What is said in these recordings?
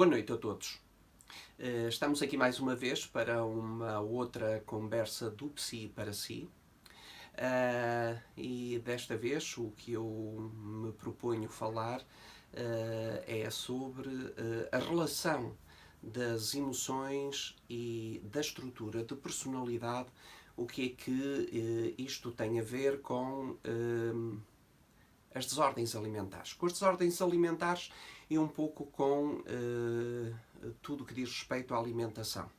Boa noite a todos. Estamos aqui mais uma vez para uma outra conversa do Psi para Si. E desta vez o que eu me proponho falar é sobre a relação das emoções e da estrutura de personalidade, o que é que isto tem a ver com as desordens alimentares. Com as desordens alimentares e um pouco com tudo o que diz respeito à alimentação.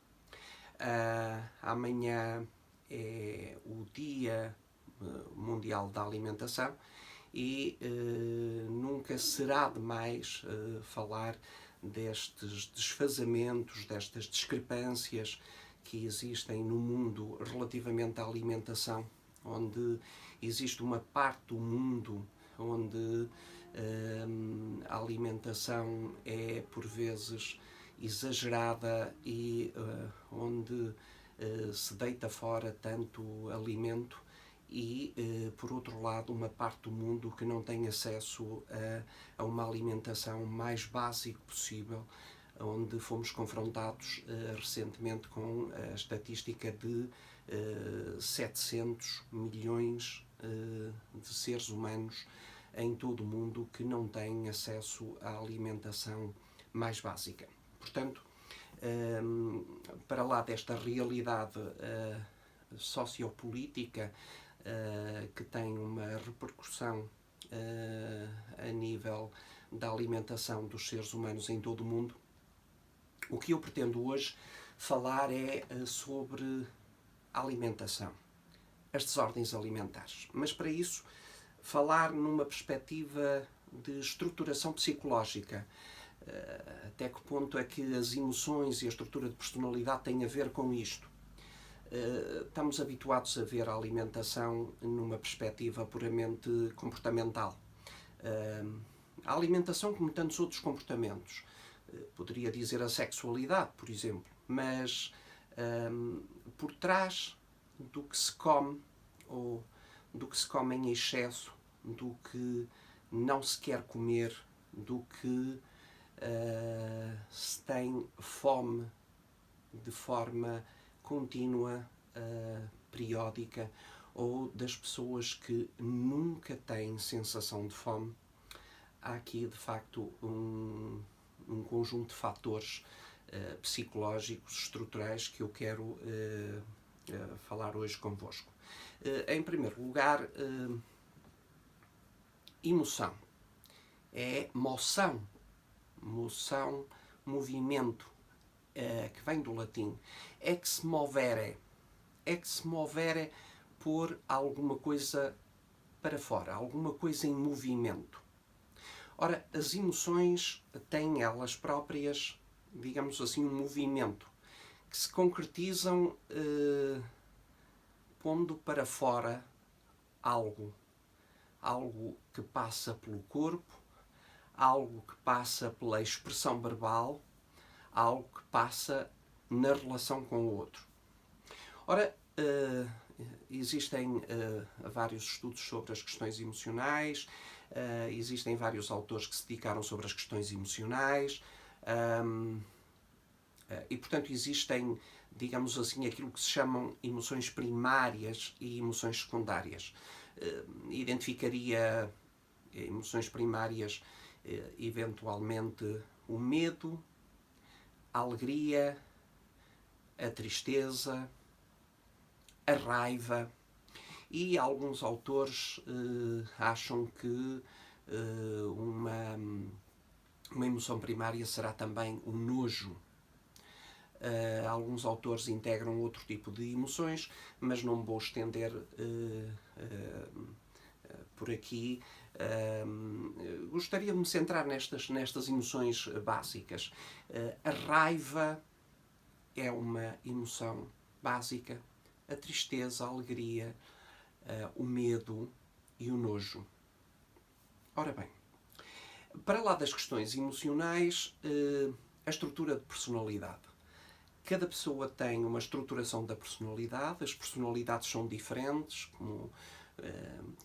Amanhã é o Dia Mundial da Alimentação e nunca será demais falar destes desfazamentos, destas discrepâncias que existem no mundo relativamente à alimentação, onde existe uma parte do mundo onde a alimentação é por vezes exagerada e onde se deita fora tanto alimento e, por outro lado, uma parte do mundo que não tem acesso a uma alimentação mais básica possível, onde fomos confrontados recentemente com a estatística de 700 milhões de seres humanos em todo o mundo que não têm acesso à alimentação mais básica. Portanto, para lá desta realidade sociopolítica que tem uma repercussão a nível da alimentação dos seres humanos em todo o mundo, o que eu pretendo hoje falar é sobre a alimentação, as desordens alimentares. Mas para isso, falar numa perspectiva de estruturação psicológica. Até que ponto é que as emoções e a estrutura de personalidade têm a ver com isto? Estamos habituados a ver a alimentação numa perspectiva puramente comportamental. A alimentação, como tantos outros comportamentos, poderia dizer a sexualidade, por exemplo, mas por trás do que se come ou do que se come em excesso, do que não se quer comer, do que se tem fome de forma contínua, periódica, ou das pessoas que nunca têm sensação de fome. Há aqui, de facto, um conjunto de fatores psicológicos, estruturais, que eu quero falar hoje convosco. Em primeiro lugar, emoção. É moção. Moção, movimento, que vem do latim. Ex movere. Ex movere, pôr alguma coisa para fora, alguma coisa em movimento. Ora, as emoções têm elas próprias, digamos assim, um movimento, que se concretizam pondo para fora algo que passa pelo corpo, algo que passa pela expressão verbal, algo que passa na relação com o outro. Ora, existem vários estudos sobre as questões emocionais, existem vários autores que se dedicaram sobre as questões emocionais, e portanto existem, digamos assim, aquilo que se chamam emoções primárias e emoções secundárias. Identificaria emoções primárias, eventualmente o medo, a alegria, a tristeza, a raiva, e alguns autores acham que uma emoção primária será também o nojo. Alguns autores integram outro tipo de emoções, mas não me vou estender por aqui. Gostaria de me centrar nestas emoções básicas. A raiva é uma emoção básica, a tristeza, a alegria, o medo e o nojo. Ora bem, para lá das questões emocionais, a estrutura de personalidade. Cada pessoa tem uma estruturação da personalidade, as personalidades são diferentes,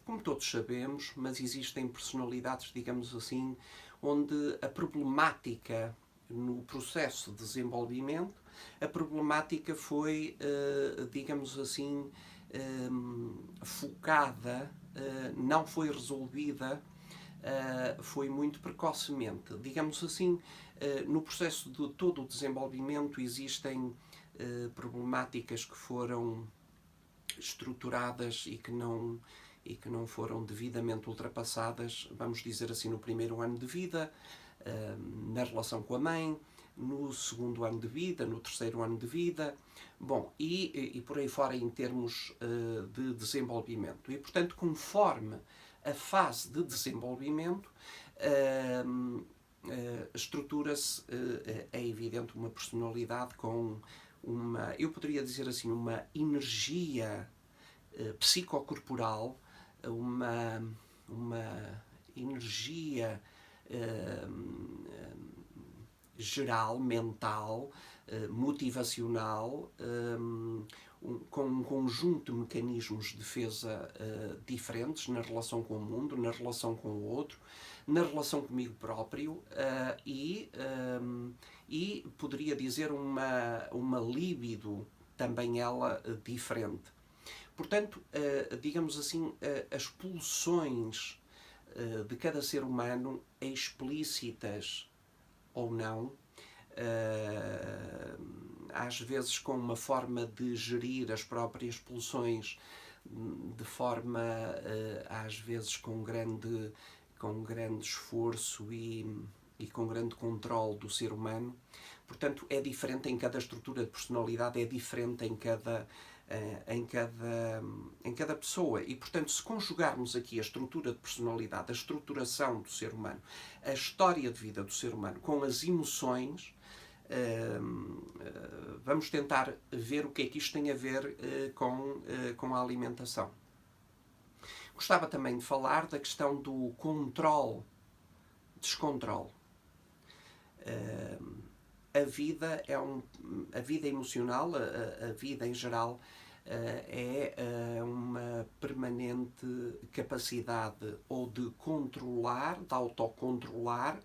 como todos sabemos, mas existem personalidades, digamos assim, onde a problemática no processo de desenvolvimento, a problemática foi, digamos assim, focada, não foi resolvida, foi muito precocemente. Digamos assim, no processo de todo o desenvolvimento existem problemáticas que foram estruturadas e que não foram devidamente ultrapassadas, vamos dizer assim, no primeiro ano de vida, na relação com a mãe, no segundo ano de vida, no terceiro ano de vida, bom, e por aí fora em termos de desenvolvimento. E, portanto, conforme a fase de desenvolvimento, estrutura-se, é evidente, uma personalidade com uma, eu poderia dizer assim, uma energia psicocorporal, uma energia geral, mental, motivacional, com um conjunto de mecanismos de defesa diferentes na relação com o mundo, na relação com o outro, na relação comigo próprio e poderia dizer uma libido também ela diferente. Portanto, digamos assim, as pulsões de cada ser humano, explícitas ou não, às vezes com uma forma de gerir as próprias pulsões de forma, às vezes, com grande esforço e com grande controle do ser humano. Portanto, é diferente em cada estrutura de personalidade, é diferente em cada pessoa. E, portanto, se conjugarmos aqui a estrutura de personalidade, a estruturação do ser humano, a história de vida do ser humano com as emoções, vamos tentar ver o que é que isto tem a ver com a alimentação. Gostava também de falar da questão do controle-descontrole. A vida a vida emocional, a vida em geral, é uma permanente capacidade ou de controlar, de autocontrolar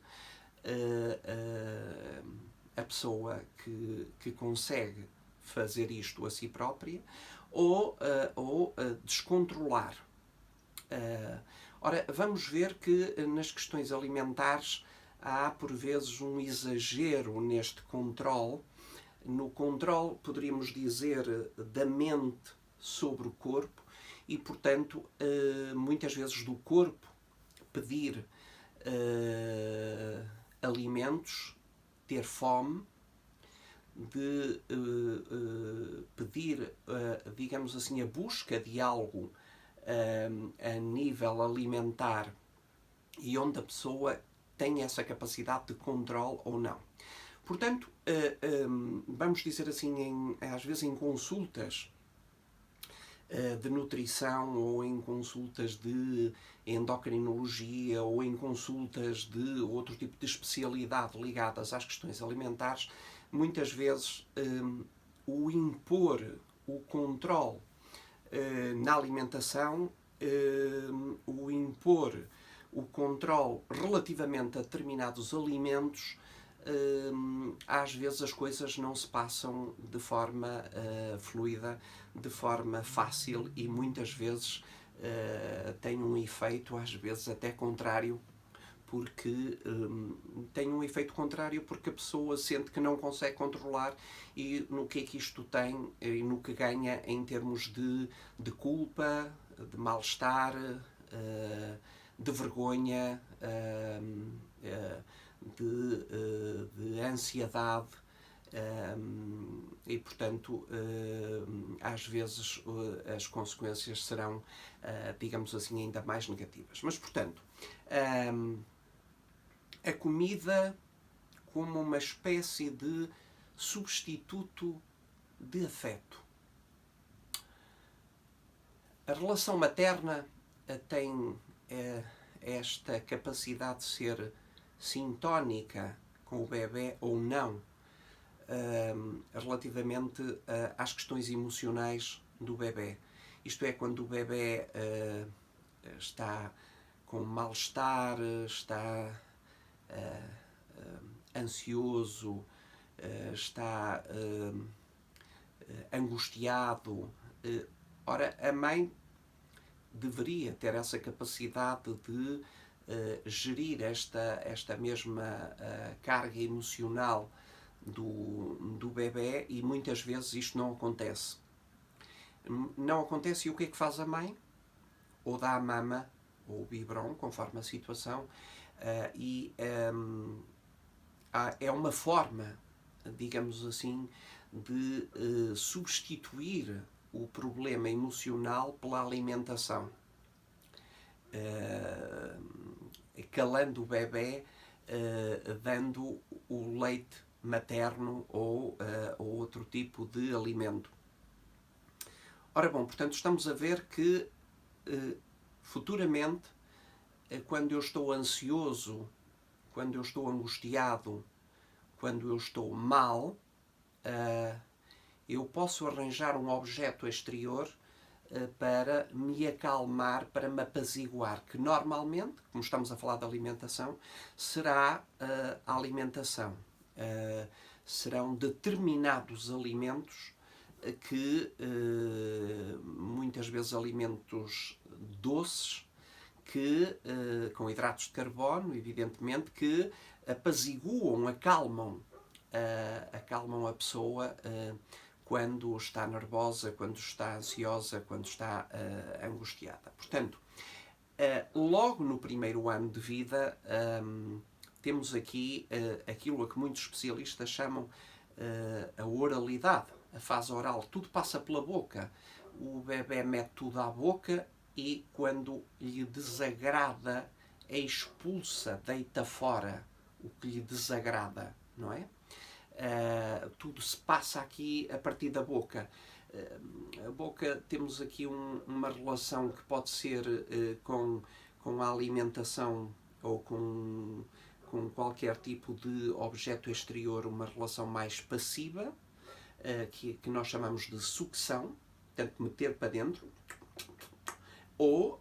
a pessoa que consegue fazer isto a si própria ou descontrolar. Ora, vamos ver que nas questões alimentares há por vezes um exagero neste controle. No controle, poderíamos dizer, da mente sobre o corpo e, portanto, muitas vezes do corpo pedir alimentos, ter fome, de pedir, digamos assim, a busca de algo a nível alimentar e onde a pessoa tem essa capacidade de controle ou não. Portanto, vamos dizer assim, às vezes em consultas de nutrição ou em consultas de endocrinologia ou em consultas de outro tipo de especialidade ligadas às questões alimentares, muitas vezes o impor o controle na alimentação, o impor o controle relativamente a determinados alimentos, às vezes as coisas não se passam de forma fluida, de forma fácil e muitas vezes tem um efeito, às vezes até contrário, porque tem um efeito contrário porque a pessoa sente que não consegue controlar e no que é que isto tem e no que ganha em termos de culpa, de mal-estar, de vergonha, de ansiedade e, portanto, às vezes as consequências serão, digamos assim, ainda mais negativas. Mas, portanto, a comida como uma espécie de substituto de afeto. A relação materna tem esta capacidade de ser sintónica com o bebê ou não, relativamente às questões emocionais do bebê. Isto é, quando o bebê está com mal-estar, está ansioso, está angustiado. Ora, a mãe deveria ter essa capacidade de gerir esta mesma carga emocional do bebê, e muitas vezes isto não acontece. Não acontece, e o que é que faz a mãe? Ou dá a mama, ou o biberon, conforme a situação, é uma forma, digamos assim, de substituir o problema emocional pela alimentação, calando o bebê, dando o leite materno ou outro tipo de alimento. Ora bom, portanto, estamos a ver que futuramente, quando eu estou ansioso, quando eu estou angustiado, quando eu estou mal, eu posso arranjar um objeto exterior para me acalmar, para me apaziguar, que normalmente, como estamos a falar de alimentação, será a alimentação. Serão determinados alimentos que, muitas vezes alimentos doces, que, com hidratos de carbono, evidentemente, que apaziguam, acalmam a pessoa quando está nervosa, quando está ansiosa, quando está angustiada. Portanto, logo no primeiro ano de vida, temos aqui aquilo a que muitos especialistas chamam a oralidade, a fase oral. Tudo passa pela boca. O bebê mete tudo à boca e, quando lhe desagrada, expulsa, deita fora o que lhe desagrada, não é? Tudo se passa aqui a partir da boca. A boca, temos aqui uma relação que pode ser com a alimentação ou com qualquer tipo de objeto exterior, uma relação mais passiva, que nós chamamos de sucção, portanto, meter para dentro, ou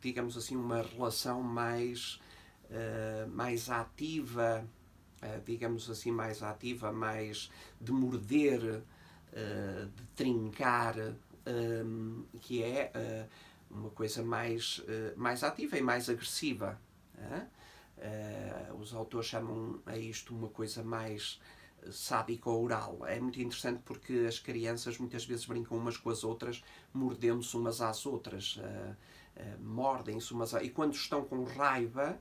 digamos assim, uma relação mais ativa, digamos assim, mais ativa, mais de morder, de trincar, que é uma coisa mais ativa e mais agressiva. Os autores chamam a isto uma coisa mais sádico-oral. É muito interessante porque as crianças muitas vezes brincam umas com as outras, mordendo-se umas às outras, mordem-se umas às... E quando estão com raiva,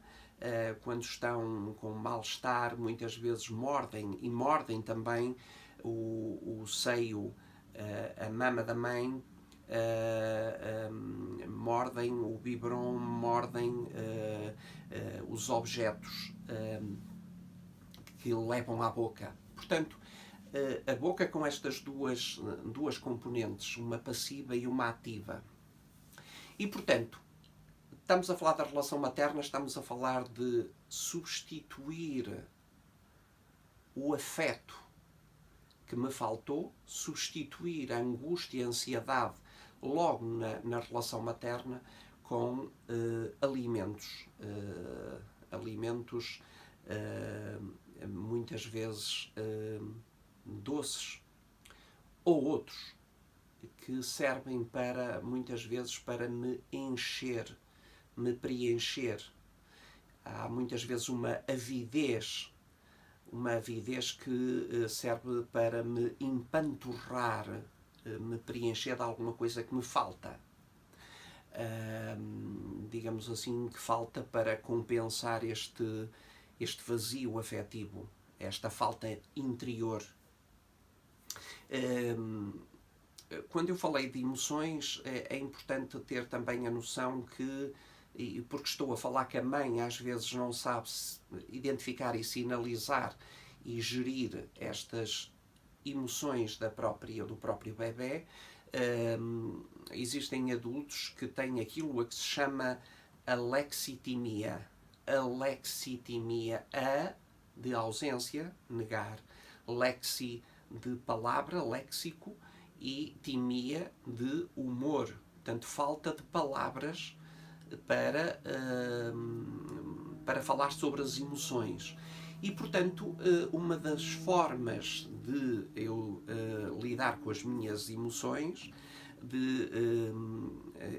quando estão com mal-estar, muitas vezes mordem, e mordem também o seio, a mama da mãe, mordem o biberon, mordem os objetos que levam à boca. Portanto, a boca com estas duas componentes, uma passiva e uma ativa. E, portanto, estamos a falar da relação materna, estamos a falar de substituir o afeto que me faltou, substituir a angústia e a ansiedade logo na relação materna com alimentos. Alimentos muitas vezes doces, ou outros que servem muitas vezes para me encher, me preencher. Há muitas vezes uma avidez que serve para me empanturrar, me preencher de alguma coisa que me falta. Digamos assim, que falta para compensar este vazio afetivo, esta falta interior. Quando eu falei de emoções, é importante ter também a noção que, porque estou a falar que a mãe às vezes não sabe identificar e sinalizar e gerir estas emoções do próprio bebê, existem adultos que têm aquilo a que se chama alexitimia. Alexitimia, de ausência, negar, lexi de palavra, léxico, e timia de humor. Portanto, falta de palavras para falar sobre as emoções. E, portanto, uma das formas de eu lidar com as minhas emoções, de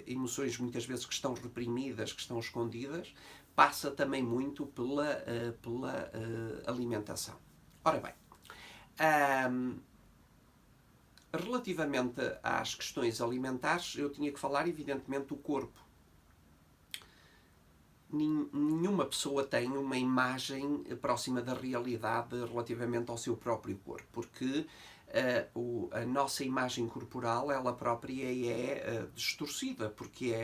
emoções muitas vezes que estão reprimidas, que estão escondidas, passa também muito pela alimentação. Ora bem, relativamente às questões alimentares, eu tinha que falar, evidentemente, do corpo. Nenhuma pessoa tem uma imagem próxima da realidade relativamente ao seu próprio corpo, porque a nossa imagem corporal, ela própria é distorcida, porque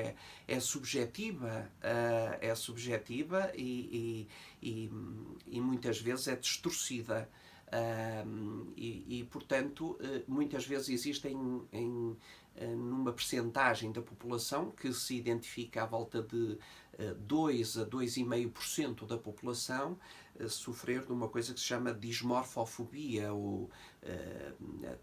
é subjetiva, e muitas vezes é distorcida. Portanto, muitas vezes existem numa percentagem da população que se identifica à volta de 2 a 2,5% da população sofrer de uma coisa que se chama dismorfofobia, ou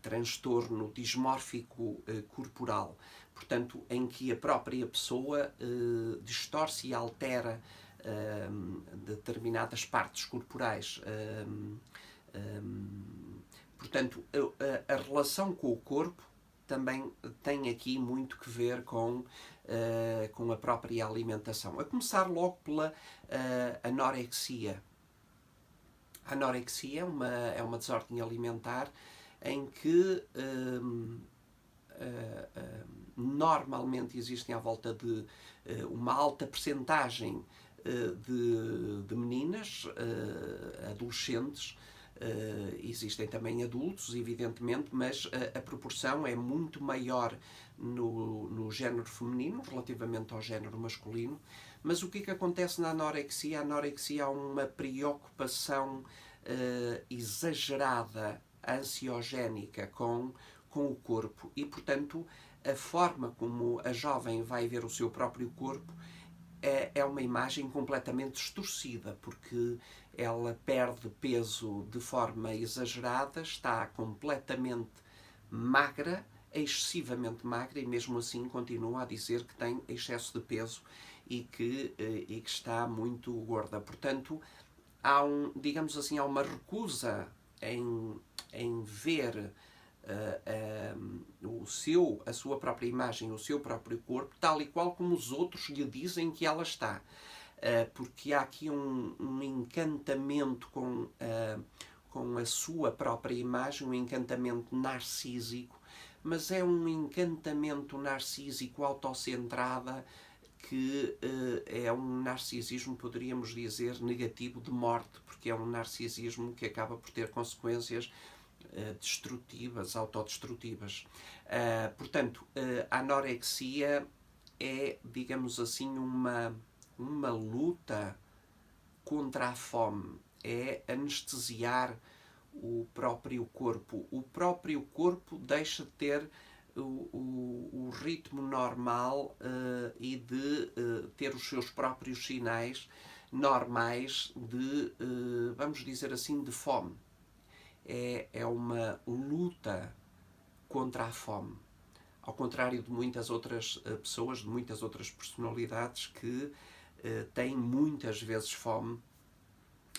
transtorno dismórfico corporal. Portanto, em que a própria pessoa distorce e altera determinadas partes corporais. Portanto, a relação com o corpo também tem aqui muito que ver com a própria alimentação. A começar logo pela anorexia. A anorexia é uma desordem alimentar em que normalmente existem à volta de uma alta percentagem de meninas, adolescentes. Existem também adultos, evidentemente, mas a proporção é muito maior no género feminino relativamente ao género masculino. Mas o que é que acontece na anorexia? A anorexia há uma preocupação exagerada, ansiogénica com o corpo, e, portanto, a forma como a jovem vai ver o seu próprio corpo é uma imagem completamente distorcida, porque ela perde peso de forma exagerada, está completamente magra, excessivamente magra, e mesmo assim continua a dizer que tem excesso de peso e que está muito gorda. Portanto, há digamos assim, há uma recusa em ver a sua própria imagem, o seu próprio corpo, tal e qual como os outros lhe dizem que ela está. Porque há aqui um encantamento com a sua própria imagem, um encantamento narcísico, mas é um encantamento narcísico autocentrado que é um narcisismo, poderíamos dizer, negativo de morte, porque é um narcisismo que acaba por ter consequências destrutivas, autodestrutivas. Portanto, a anorexia é, digamos assim, uma luta contra a fome, é anestesiar o próprio corpo. O próprio corpo deixa de ter o ritmo normal e de ter os seus próprios sinais normais de, vamos dizer assim, de fome. É uma luta contra a fome. Ao contrário de muitas outras pessoas, de muitas outras personalidades que têm muitas vezes fome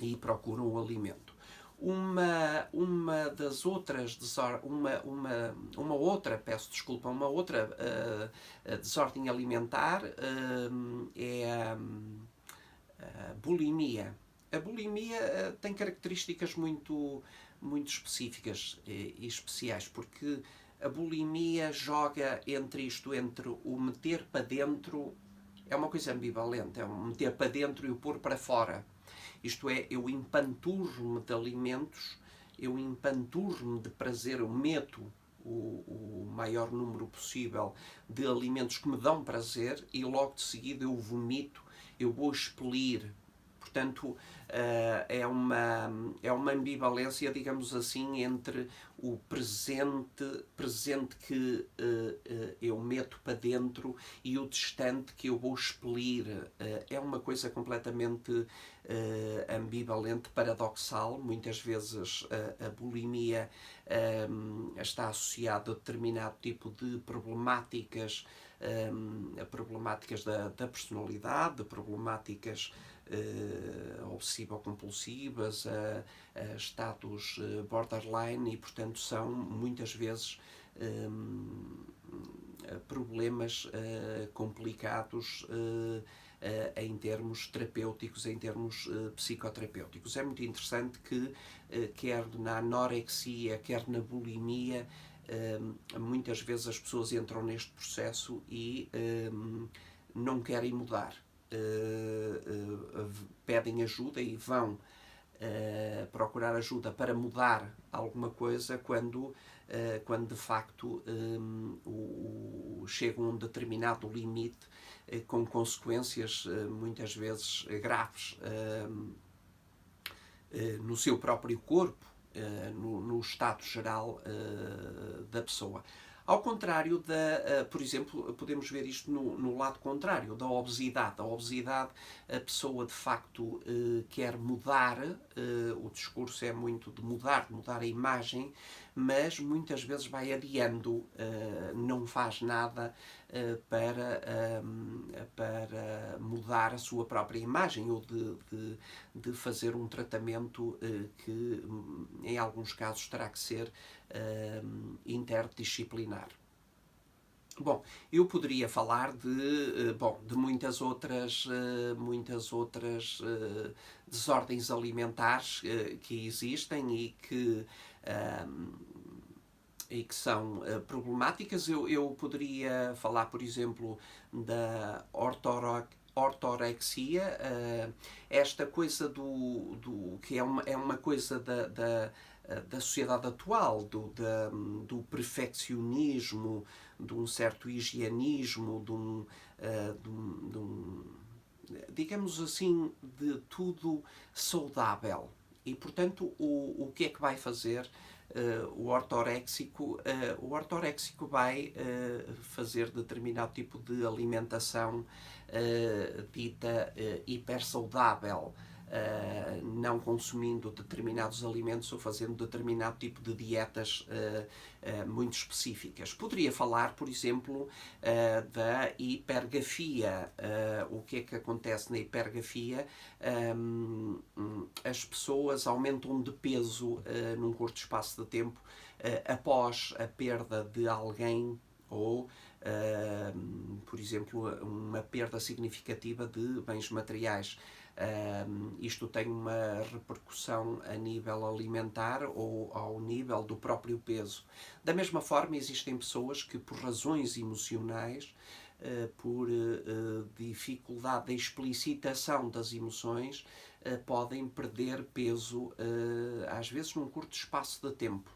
e procuram o alimento. Uma das outras uma outra desordem alimentar é a bulimia. A bulimia tem características muito específicas e especiais, porque a bulimia joga entre o meter para dentro, é uma coisa ambivalente, é um meter para dentro e o pôr para fora. Isto é, eu empanturro-me de alimentos, eu empanturro-me de prazer, eu meto o maior número possível de alimentos que me dão prazer e logo de seguida eu vomito, eu vou expelir. Portanto, é uma ambivalência, digamos assim, entre o presente que eu meto para dentro e o distante que eu vou expelir. É uma coisa completamente ambivalente, paradoxal. Muitas vezes a bulimia está associada a determinado tipo de problemáticas, problemáticas da personalidade, problemáticas obsessivo-compulsivas, a estados borderline e, portanto, são muitas vezes problemas complicados em termos terapêuticos, em termos psicoterapêuticos. É muito interessante que, quer na anorexia, quer na bulimia, muitas vezes as pessoas entram neste processo e não querem mudar. Pedem ajuda e vão procurar ajuda para mudar alguma coisa quando de facto chegam a um determinado limite com consequências muitas vezes graves no seu próprio corpo, no estado geral da pessoa. Ao contrário por exemplo, podemos ver isto no lado contrário, da obesidade. A obesidade, a pessoa de facto quer mudar, o discurso é muito de mudar a imagem, mas muitas vezes vai adiando, não faz nada para mudar a sua própria imagem ou de fazer um tratamento que, em alguns casos, terá que ser interdisciplinar. Bom, eu poderia falar de muitas outras desordens alimentares que existem e que são problemáticas. Eu poderia falar, por exemplo, da ortorexia, esta coisa que é uma coisa da sociedade atual, do perfeccionismo, de um certo higienismo, digamos assim, de tudo saudável. E, portanto, o que é que vai fazer o ortoréxico? O ortoréxico vai fazer determinado tipo de alimentação dita hipersaudável, não consumindo determinados alimentos ou fazendo determinado tipo de dietas muito específicas. Poderia falar, por exemplo, da hipergafia. O que é que acontece na hipergafia? As pessoas aumentam de peso num curto espaço de tempo após a perda de alguém ou, por exemplo, uma perda significativa de bens materiais. Isto tem uma repercussão a nível alimentar ou ao nível do próprio peso. Da mesma forma, existem pessoas que, por razões emocionais, por dificuldade da explicitação das emoções, podem perder peso, às vezes num curto espaço de tempo.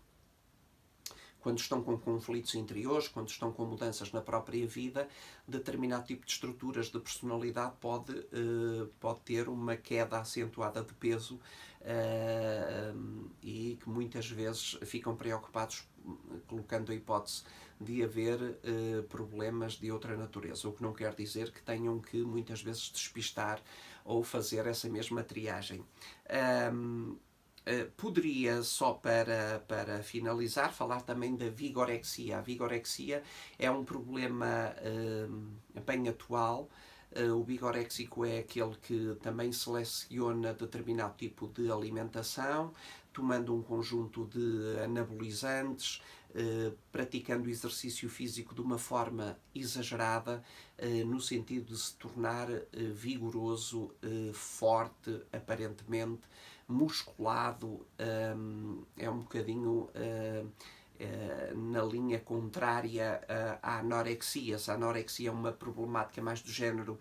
Quando estão com conflitos interiores, quando estão com mudanças na própria vida, determinado tipo de estruturas de personalidade pode ter uma queda acentuada de peso e que muitas vezes ficam preocupados colocando a hipótese de haver problemas de outra natureza, o que não quer dizer que tenham que muitas vezes despistar ou fazer essa mesma triagem. Poderia, só para finalizar, falar também da vigorexia. A vigorexia é um problema bem atual. O vigoréxico é aquele que também seleciona determinado tipo de alimentação, tomando um conjunto de anabolizantes, praticando exercício físico de uma forma exagerada, no sentido de se tornar vigoroso, forte, aparentemente, musculado, é um bocadinho na linha contrária à anorexia. Se a anorexia é uma problemática mais do género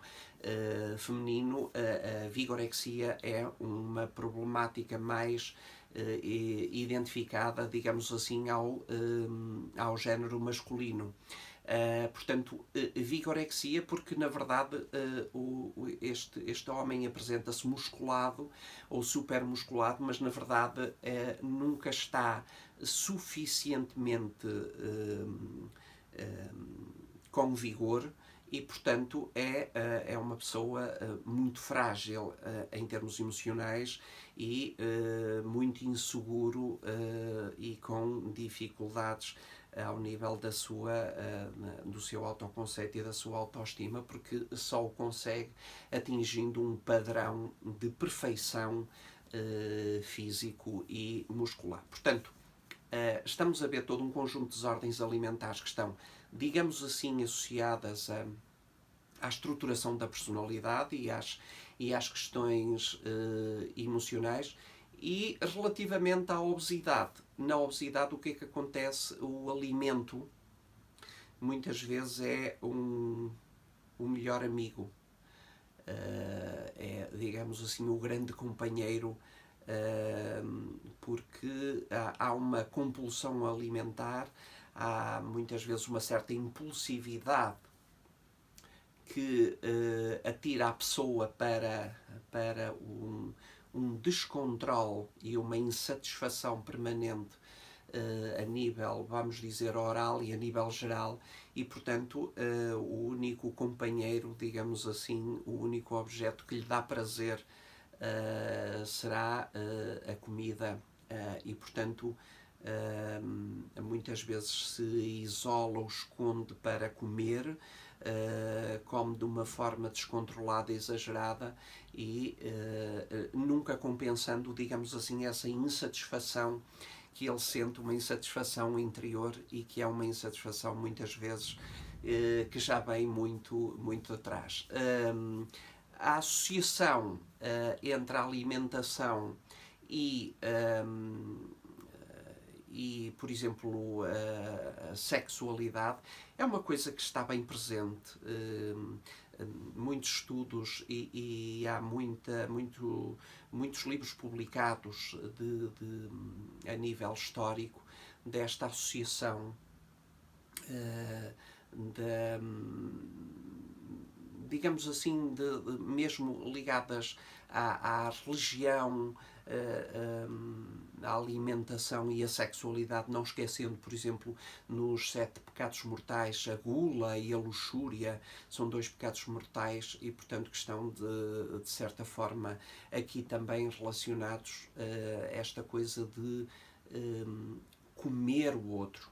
feminino, a vigorexia é uma problemática mais identificada, digamos assim, ao género masculino. Portanto, vigorexia porque, na verdade, este homem apresenta-se musculado ou supermusculado, mas, na verdade, nunca está suficientemente com vigor e, portanto, é uma pessoa muito frágil em termos emocionais e muito inseguro e com dificuldades ao nível do seu autoconceito e da sua autoestima, porque só o consegue atingindo um padrão de perfeição físico e muscular. Portanto, estamos a ver todo um conjunto de desordens alimentares que estão, digamos assim, associadas à estruturação da personalidade e às questões emocionais. E relativamente à obesidade, na obesidade o que é que acontece? O alimento muitas vezes é o melhor amigo, é, digamos assim, o grande companheiro, porque há uma compulsão alimentar, há muitas vezes uma certa impulsividade que atira a pessoa para um descontrole e uma insatisfação permanente a nível, vamos dizer, oral e a nível geral, e portanto o único companheiro, digamos assim, o único objeto que lhe dá prazer será a comida, e portanto muitas vezes se isola ou esconde para comer, come de uma forma descontrolada e exagerada e nunca compensando, digamos assim, essa insatisfação que ele sente, uma insatisfação interior, e que é uma insatisfação muitas vezes que já vem muito atrás. A associação entre a alimentação e, por exemplo, a sexualidade é uma coisa que está bem presente. Muitos estudos e há muitos livros publicados a nível histórico desta associação digamos assim, mesmo ligadas à religião, à alimentação e à sexualidade, não esquecendo, por exemplo, nos 7 pecados mortais, a gula e a luxúria são 2 pecados mortais e, portanto, que estão, de certa forma, aqui também relacionados a esta coisa de comer o outro.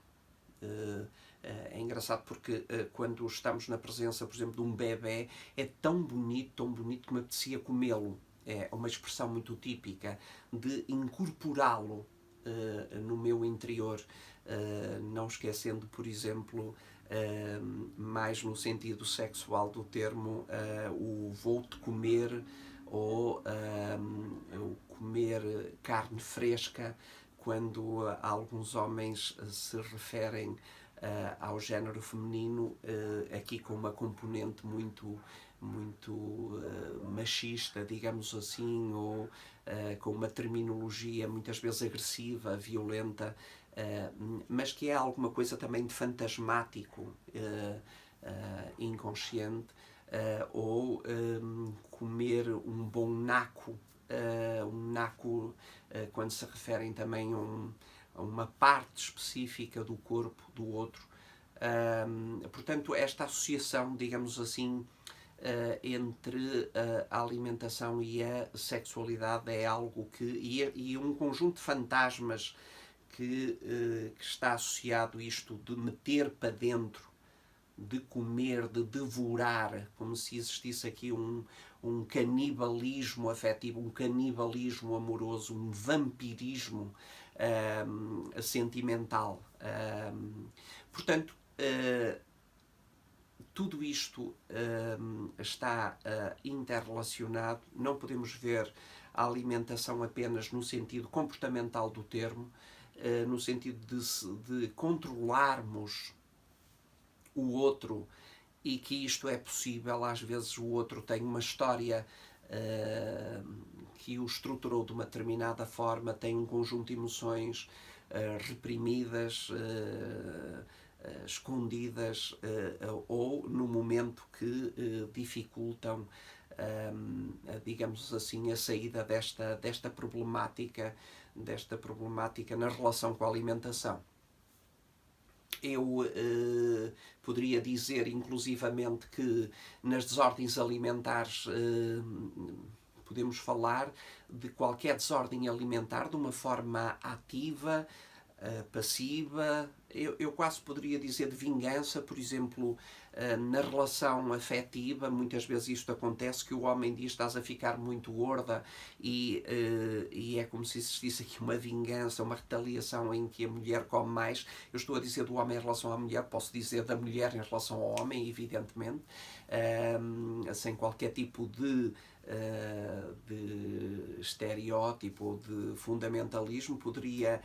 É engraçado porque quando estamos na presença, por exemplo, de um bebê, é tão bonito que me apetecia comê-lo. É uma expressão muito típica de incorporá-lo no meu interior, não esquecendo, por exemplo, mais no sentido sexual do termo, o vou-te comer ou o comer carne fresca, quando alguns homens se referem ao género feminino, aqui com uma componente muito machista, digamos assim, ou com uma terminologia muitas vezes agressiva, violenta, mas que é alguma coisa também de fantasmático, inconsciente, ou comer um bom naco, quando se referem também a uma parte específica do corpo do outro. Portanto, esta associação, digamos assim, entre a alimentação e a sexualidade é algo que... E um conjunto de fantasmas que está associado a isto de meter para dentro, de comer, de devorar, como se existisse aqui um canibalismo afetivo, um canibalismo amoroso, um vampirismo sentimental. Portanto, tudo isto está interrelacionado. Não podemos ver a alimentação apenas no sentido comportamental do termo, no sentido de controlarmos o outro, e que isto é possível. Às vezes o outro tem uma história que o estruturou de uma determinada forma, tem um conjunto de emoções reprimidas, escondidas, ou no momento que dificultam, digamos assim, a saída desta problemática na relação com a alimentação. Eu poderia dizer, inclusivamente, que nas desordens alimentares podemos falar de qualquer desordem alimentar de uma forma ativa, passiva, eu quase poderia dizer de vingança, por exemplo, na relação afetiva, muitas vezes isto acontece, que o homem diz: estás a ficar muito gorda, e é como se existisse aqui uma vingança, uma retaliação em que a mulher come mais. Eu estou a dizer do homem em relação à mulher, posso dizer da mulher em relação ao homem, evidentemente, sem qualquer tipo de estereótipo ou de fundamentalismo. Poderia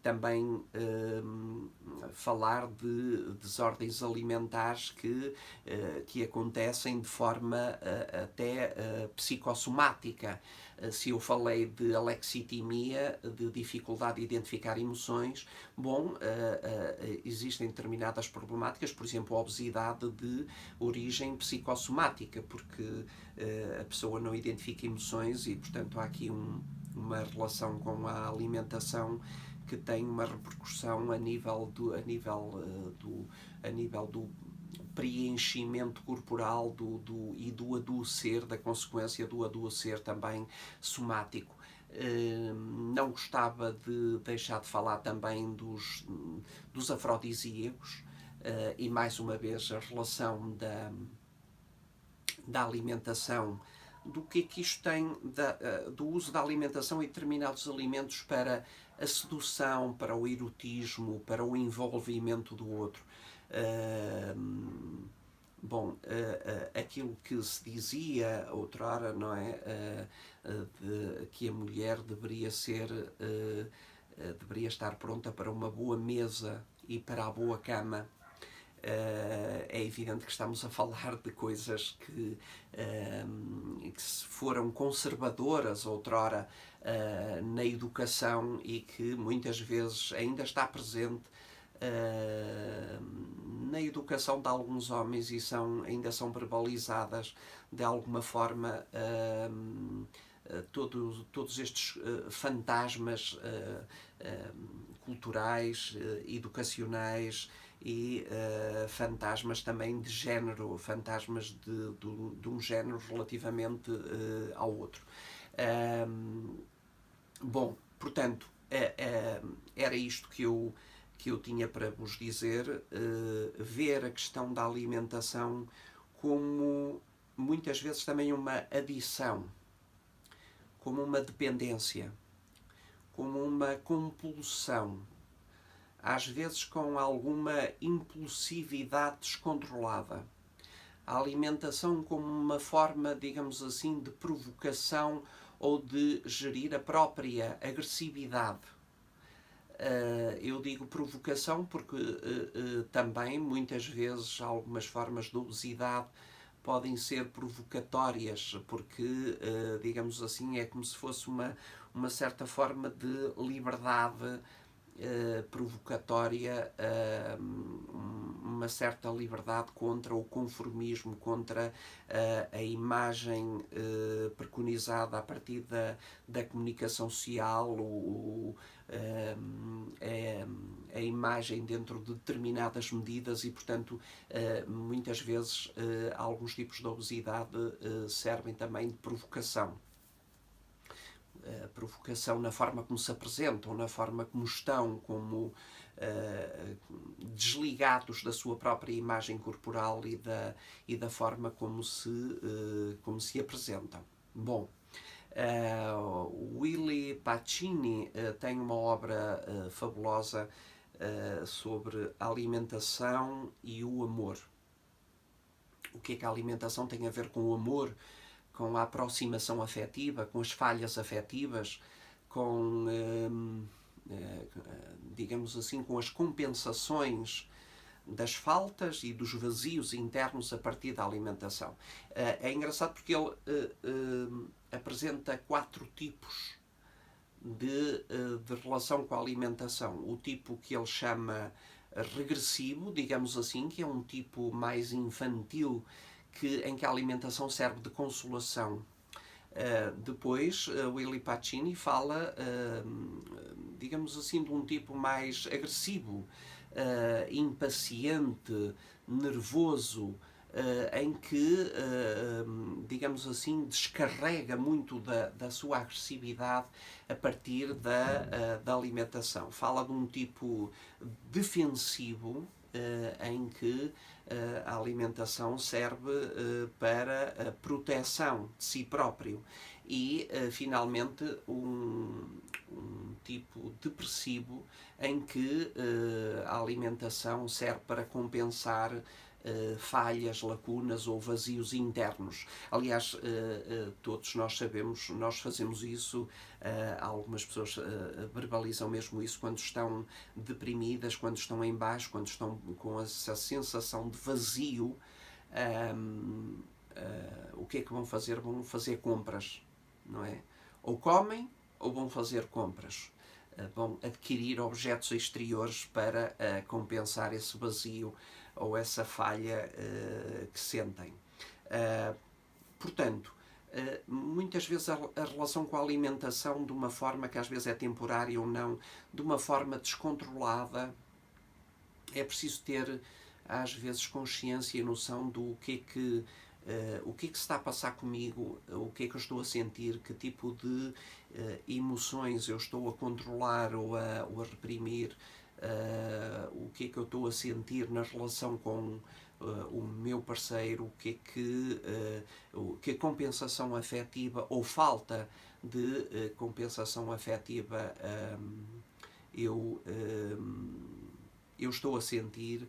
também falar de desordens alimentares que acontecem de forma até psicossomática. Se eu falei de alexitimia, de dificuldade de identificar emoções, bom, existem determinadas problemáticas, por exemplo, a obesidade de origem psicossomática, porque a pessoa não identifica emoções e, portanto, há aqui uma relação com a alimentação que tem uma repercussão a nível do preenchimento corporal e do adoecer, da consequência do adoecer também somático. Não gostava de deixar de falar também dos afrodisíacos, e mais uma vez a relação da alimentação, do que é que isto tem do uso da alimentação e determinados alimentos para a sedução, para o erotismo, para o envolvimento do outro. Bom, aquilo que se dizia outrora, não é? Que a mulher deveria estar pronta para uma boa mesa e para a boa cama. É evidente que estamos a falar de coisas que foram conservadoras outrora na educação e que muitas vezes ainda está presente na educação de alguns homens e ainda são verbalizadas de alguma forma todos estes fantasmas culturais, educacionais e fantasmas também de género, fantasmas de um género relativamente ao outro. Bom, portanto, era isto que eu tinha para vos dizer. Ver a questão da alimentação como muitas vezes também uma adição, como uma dependência, como uma compulsão, às vezes com alguma impulsividade descontrolada. A alimentação como uma forma, digamos assim, de provocação ou de gerir a própria agressividade. Eu digo provocação porque também, muitas vezes, algumas formas de obesidade podem ser provocatórias, porque, digamos assim, é como se fosse uma certa forma de liberdade provocatória, uma certa liberdade contra o conformismo, contra a imagem preconizada a partir da comunicação social, a imagem dentro de determinadas medidas e, portanto, muitas vezes alguns tipos de obesidade servem também de provocação. Provocação na forma como se apresentam, na forma como estão, como desligados da sua própria imagem corporal e da forma como se apresentam. Bom, Willy Pacini tem uma obra fabulosa sobre a alimentação e o amor. O que é que a alimentação tem a ver com o amor, com a aproximação afetiva, com as falhas afetivas, com, digamos assim, com as compensações das faltas e dos vazios internos a partir da alimentação. É engraçado porque ele apresenta 4 tipos de relação com a alimentação. O tipo que ele chama regressivo, digamos assim, que é um tipo mais infantil, em que a alimentação serve de consolação. Depois, Willy Pacini fala, digamos assim, de um tipo mais agressivo, impaciente, nervoso, em que, digamos assim, descarrega muito da sua agressividade a partir da alimentação. Fala de um tipo defensivo em que a alimentação serve para a proteção de si próprio e, finalmente, um tipo depressivo em que a alimentação serve para compensar falhas, lacunas ou vazios internos. Aliás, todos nós sabemos, nós fazemos isso, algumas pessoas verbalizam mesmo isso quando estão deprimidas, quando estão em baixo, quando estão com essa sensação de vazio. O que é que vão fazer? Vão fazer compras, não é? Ou comem ou vão fazer compras. Vão adquirir objetos exteriores para compensar esse vazio ou essa falha que sentem. Portanto, muitas vezes a relação com a alimentação, de uma forma que às vezes é temporária ou não, de uma forma descontrolada, é preciso ter às vezes consciência e noção do o que é que se está a passar comigo, o que é que eu estou a sentir, que tipo de emoções eu estou a controlar ou a reprimir, o que é que eu estou a sentir na relação com o meu parceiro, que a compensação afetiva ou falta de compensação afetiva eu estou a sentir,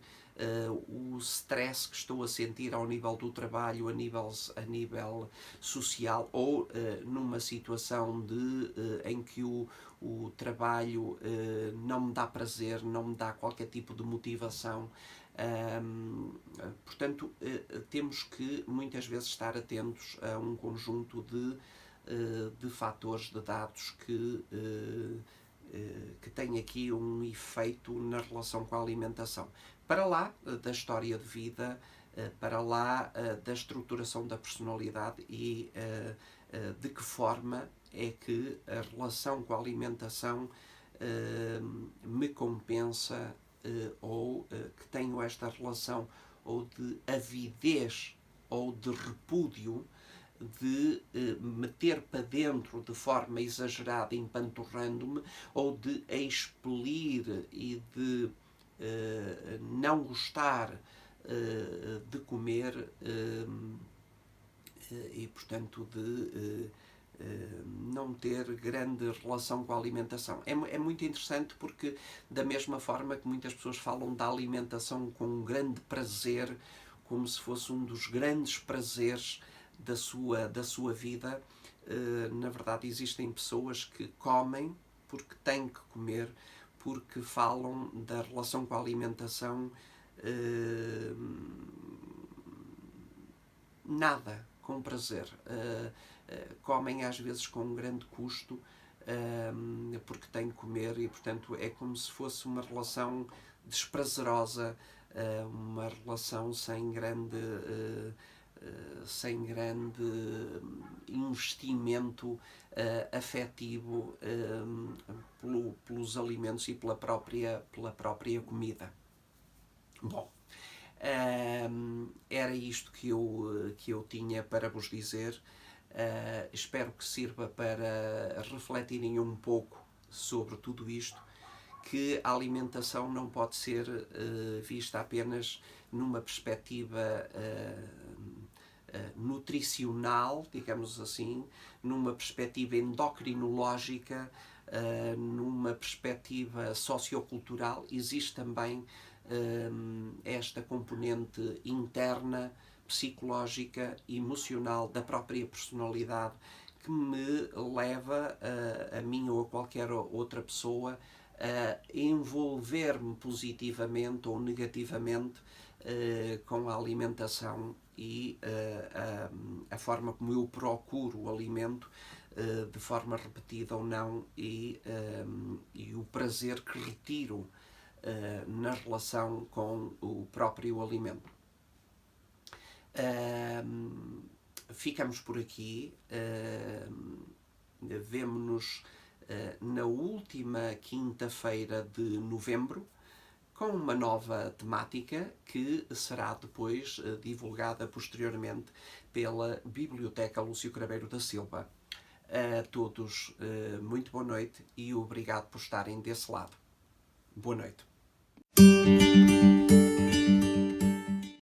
o stress que estou a sentir ao nível do trabalho, a nível social, ou numa situação em que o trabalho não me dá prazer, não me dá qualquer tipo de motivação. Portanto, temos que muitas vezes estar atentos a um conjunto de fatores, de dados que tem aqui um efeito na relação com a alimentação. Para lá da história de vida, para lá da estruturação da personalidade e de que forma é que a relação com a alimentação me compensa ou que tenho esta relação ou de avidez ou de repúdio de meter para dentro de forma exagerada, empanturrando-me, ou de expelir e de não gostar de comer e, portanto, de não ter grande relação com a alimentação. É muito interessante porque, da mesma forma que muitas pessoas falam da alimentação com um grande prazer, como se fosse um dos grandes prazeres da sua vida, na verdade existem pessoas que comem porque têm que comer, porque falam da relação com a alimentação nada com prazer. Comem às vezes com um grande custo porque têm que comer e, portanto, é como se fosse uma relação desprazerosa, uma relação sem grande investimento afetivo pelos alimentos e pela própria comida. Bom, era isto que eu tinha para vos dizer. Espero que sirva para refletirem um pouco sobre tudo isto, que a alimentação não pode ser vista apenas numa perspectiva nutricional, digamos assim, numa perspectiva endocrinológica, numa perspectiva sociocultural. Existe também esta componente interna, psicológica, emocional da própria personalidade, que me leva a mim ou a qualquer outra pessoa a envolver-me positivamente ou negativamente com a alimentação e a forma como eu procuro o alimento, de forma repetida ou não, e o prazer que retiro na relação com o próprio alimento. Ficamos por aqui. Vemo-nos na última quinta-feira de novembro com uma nova temática que será depois divulgada posteriormente pela Biblioteca Lúcio Craveiro da Silva. A todos, muito boa noite e obrigado por estarem desse lado. Boa noite.